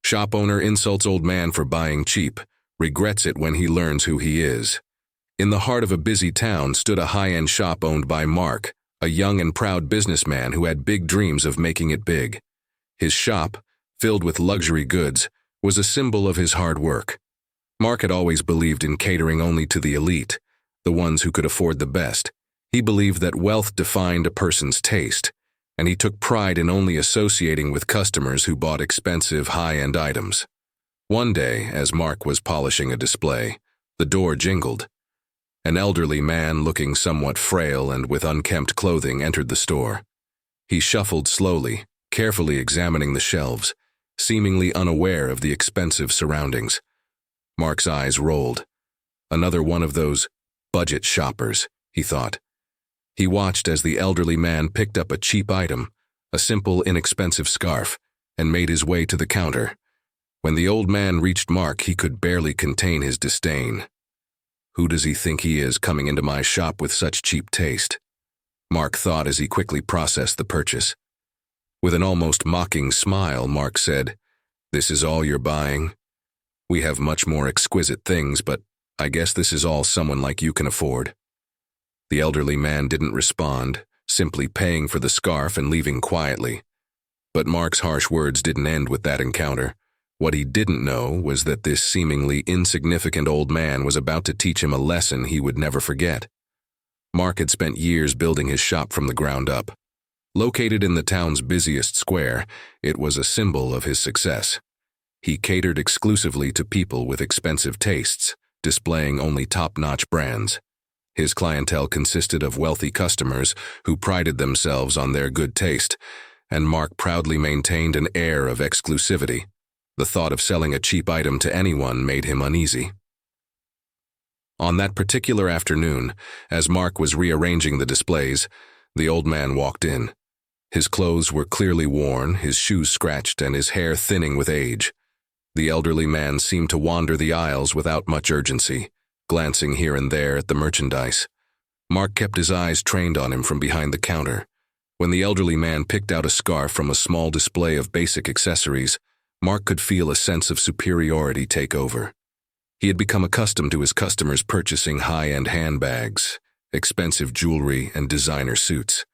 Shop owner insults old man for buying cheap, regrets it when he learns who he is. In the heart of a busy town stood a high-end shop owned by Mark, a young and proud businessman who had big dreams of making it big. His shop, filled with luxury goods, was a symbol of his hard work. Mark had always believed in catering only to the elite, the ones who could afford the best. He believed that wealth defined a person's taste, and he took pride in only associating with customers who bought expensive, high-end items. One day, as Mark was polishing a display, the door jingled. An elderly man looking somewhat frail and with unkempt clothing entered the store. He shuffled slowly, carefully examining the shelves, seemingly unaware of the expensive surroundings. Mark's eyes rolled. Another one of those budget shoppers, he thought. He watched as the elderly man picked up a cheap item, a simple, inexpensive scarf, and made his way to the counter. When the old man reached Mark, he could barely contain his disdain. Who does he think he is coming into my shop with such cheap taste? Mark thought as he quickly processed the purchase. With an almost mocking smile, Mark said, "This is all you're buying? We have much more exquisite things, but I guess this is all someone like you can afford." The elderly man didn't respond, simply paying for the scarf and leaving quietly. But Mark's harsh words didn't end with that encounter. What he didn't know was that this seemingly insignificant old man was about to teach him a lesson he would never forget. Mark had spent years building his shop from the ground up. Located in the town's busiest square, it was a symbol of his success. He catered exclusively to people with expensive tastes, displaying only top-notch brands. His clientele consisted of wealthy customers who prided themselves on their good taste, and Mark proudly maintained an air of exclusivity. The thought of selling a cheap item to anyone made him uneasy. On that particular afternoon, as Mark was rearranging the displays, the old man walked in. His clothes were clearly worn, his shoes scratched, and his hair thinning with age. The elderly man seemed to wander the aisles without much urgency, glancing here and there at the merchandise. Mark kept his eyes trained on him from behind the counter. When the elderly man picked out a scarf from a small display of basic accessories, Mark could feel a sense of superiority take over. He had become accustomed to his customers purchasing high-end handbags, expensive jewelry, and designer suits.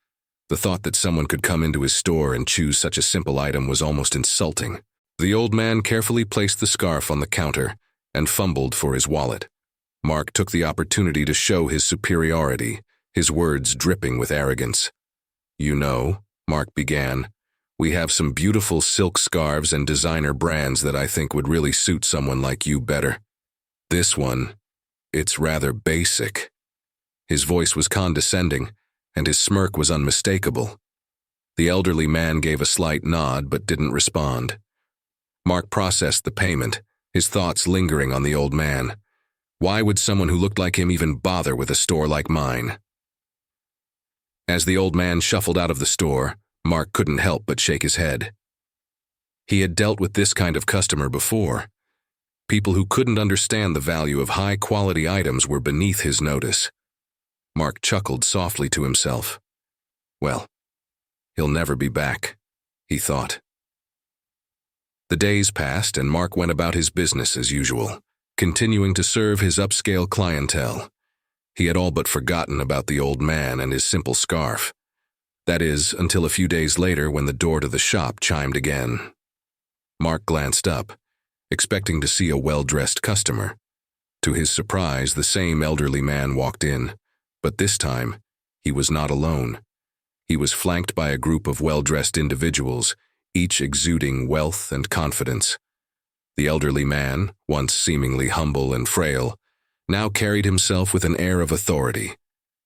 The thought that someone could come into his store and choose such a simple item was almost insulting. The old man carefully placed the scarf on the counter and fumbled for his wallet. Mark took the opportunity to show his superiority, his words dripping with arrogance. "You know," Mark began, "we have some beautiful silk scarves and designer brands that I think would really suit someone like you better. This one, it's rather basic." His voice was condescending, and his smirk was unmistakable. The elderly man gave a slight nod but didn't respond. Mark processed the payment, his thoughts lingering on the old man. Why would someone who looked like him even bother with a store like mine? As the old man shuffled out of the store, Mark couldn't help but shake his head. He had dealt with this kind of customer before. People who couldn't understand the value of high-quality items were beneath his notice. Mark chuckled softly to himself. Well, he'll never be back, he thought. The days passed and Mark went about his business as usual, continuing to serve his upscale clientele. He had all but forgotten about the old man and his simple scarf. That is, until a few days later when the door to the shop chimed again. Mark glanced up, expecting to see a well-dressed customer. To his surprise, the same elderly man walked in, but this time, he was not alone. He was flanked by a group of well-dressed individuals, each exuding wealth and confidence. The elderly man, once seemingly humble and frail, now carried himself with an air of authority.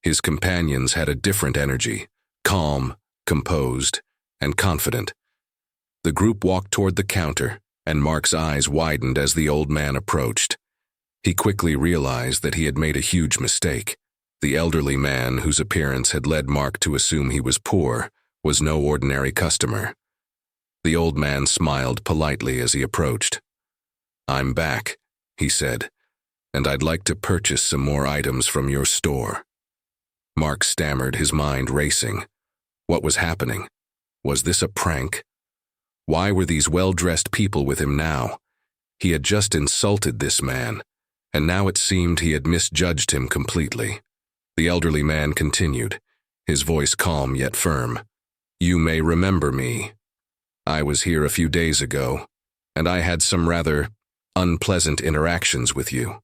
His companions had a different energy, calm, composed, and confident. The group walked toward the counter, and Mark's eyes widened as the old man approached. He quickly realized that he had made a huge mistake. The elderly man, whose appearance had led Mark to assume he was poor, was no ordinary customer. The old man smiled politely as he approached. "I'm back," he said, "and I'd like to purchase some more items from your store." Mark stammered, his mind racing. What was happening? Was this a prank? Why were these well-dressed people with him now? He had just insulted this man, and now it seemed he had misjudged him completely. The elderly man continued, his voice calm yet firm. "You may remember me. I was here a few days ago, and I had some rather unpleasant interactions with you."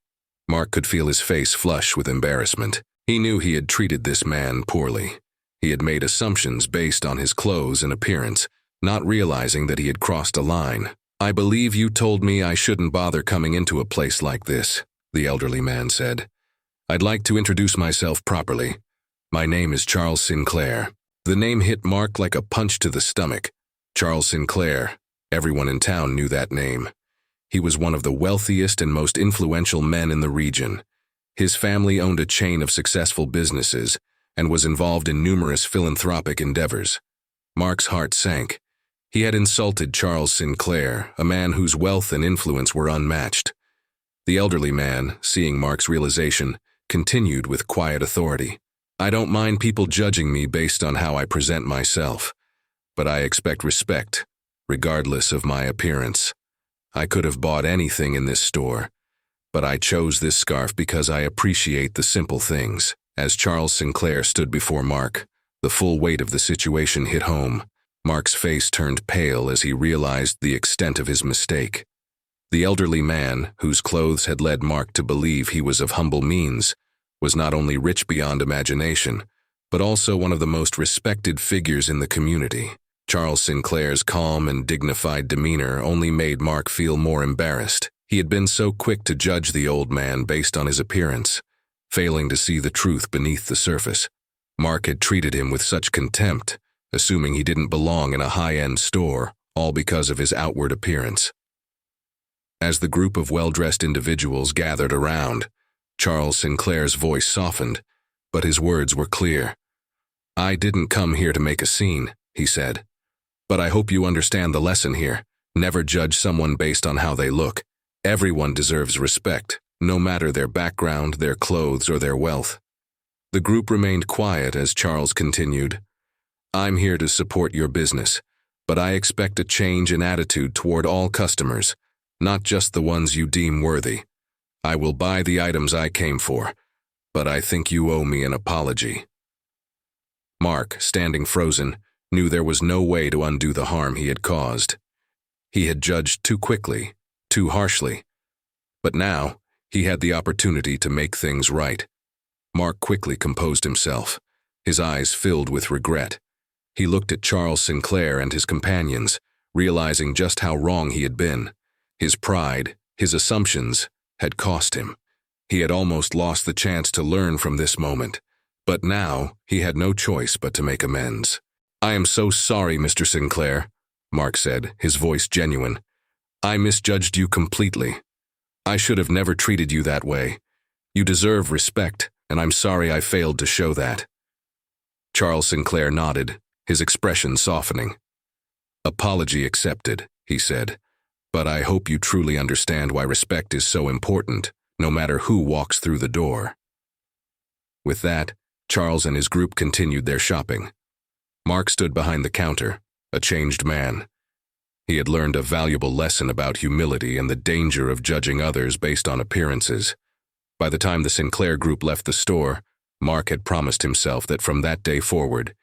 Mark could feel his face flush with embarrassment. He knew he had treated this man poorly. He had made assumptions based on his clothes and appearance, not realizing that he had crossed a line. "I believe you told me I shouldn't bother coming into a place like this," the elderly man said. "I'd like to introduce myself properly. My name is Charles Sinclair." The name hit Mark like a punch to the stomach. Charles Sinclair. Everyone in town knew that name. He was one of the wealthiest and most influential men in the region. His family owned a chain of successful businesses and was involved in numerous philanthropic endeavors. Mark's heart sank. He had insulted Charles Sinclair, a man whose wealth and influence were unmatched. The elderly man, seeing Mark's realization, continued with quiet authority. "I don't mind people judging me based on how I present myself, but I expect respect, regardless of my appearance. I could have bought anything in this store, but I chose this scarf because I appreciate the simple things." As Charles Sinclair stood before Mark, the full weight of the situation hit home. Mark's face turned pale as he realized the extent of his mistake. The elderly man, whose clothes had led Mark to believe he was of humble means, was not only rich beyond imagination, but also one of the most respected figures in the community. Charles Sinclair's calm and dignified demeanor only made Mark feel more embarrassed. He had been so quick to judge the old man based on his appearance, failing to see the truth beneath the surface. Mark had treated him with such contempt, assuming he didn't belong in a high-end store, all because of his outward appearance. As the group of well-dressed individuals gathered around, Charles Sinclair's voice softened, but his words were clear. "I didn't come here to make a scene," he said. "But I hope you understand the lesson here. Never judge someone based on how they look. Everyone deserves respect, no matter their background, their clothes, or their wealth." The group remained quiet as Charles continued. "I'm here to support your business, but I expect a change in attitude toward all customers, not just the ones you deem worthy. I will buy the items I came for, but I think you owe me an apology." Mark, standing frozen, knew there was no way to undo the harm he had caused. He had judged too quickly, too harshly. But now, he had the opportunity to make things right. Mark quickly composed himself, his eyes filled with regret. He looked at Charles Sinclair and his companions, realizing just how wrong he had been. His pride, his assumptions, had cost him. He had almost lost the chance to learn from this moment, but now he had no choice but to make amends. "I am so sorry, Mr. Sinclair," Mark said, his voice genuine. "I misjudged you completely. I should have never treated you that way. You deserve respect, and I'm sorry I failed to show that." Charles Sinclair nodded, his expression softening. "Apology accepted," he said. "But I hope you truly understand why respect is so important, no matter who walks through the door." With that, Charles and his group continued their shopping. Mark stood behind the counter, a changed man. He had learned a valuable lesson about humility and the danger of judging others based on appearances. By the time the Sinclair group left the store, Mark had promised himself that from that day forward,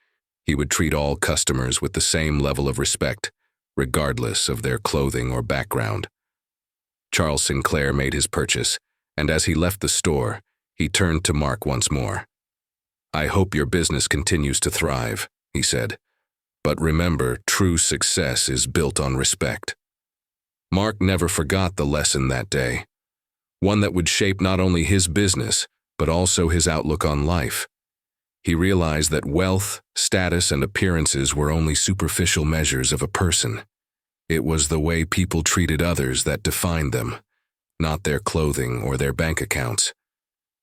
he would treat all customers with the same level of respect, regardless of their clothing or background. Charles Sinclair made his purchase, and as he left the store, he turned to Mark once more. "I hope your business continues to thrive," he said. "But remember, true success is built on respect." Mark never forgot the lesson that day, one that would shape not only his business, but also his outlook on life. He realized that wealth, status, and appearances were only superficial measures of a person. It was the way people treated others that defined them, not their clothing or their bank accounts.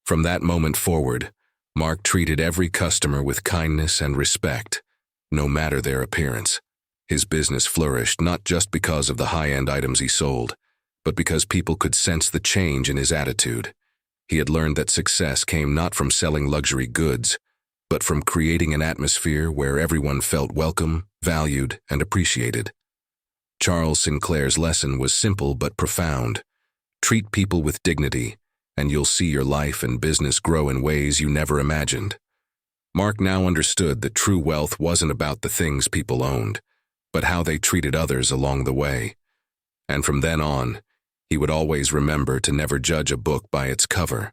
From that moment forward, Mark treated every customer with kindness and respect, no matter their appearance. His business flourished not just because of the high-end items he sold, but because people could sense the change in his attitude. He had learned that success came not from selling luxury goods, but from creating an atmosphere where everyone felt welcome, valued, and appreciated. Charles Sinclair's lesson was simple but profound. Treat people with dignity, and you'll see your life and business grow in ways you never imagined. Mark now understood that true wealth wasn't about the things people owned, but how they treated others along the way. And from then on, he would always remember to never judge a book by its cover,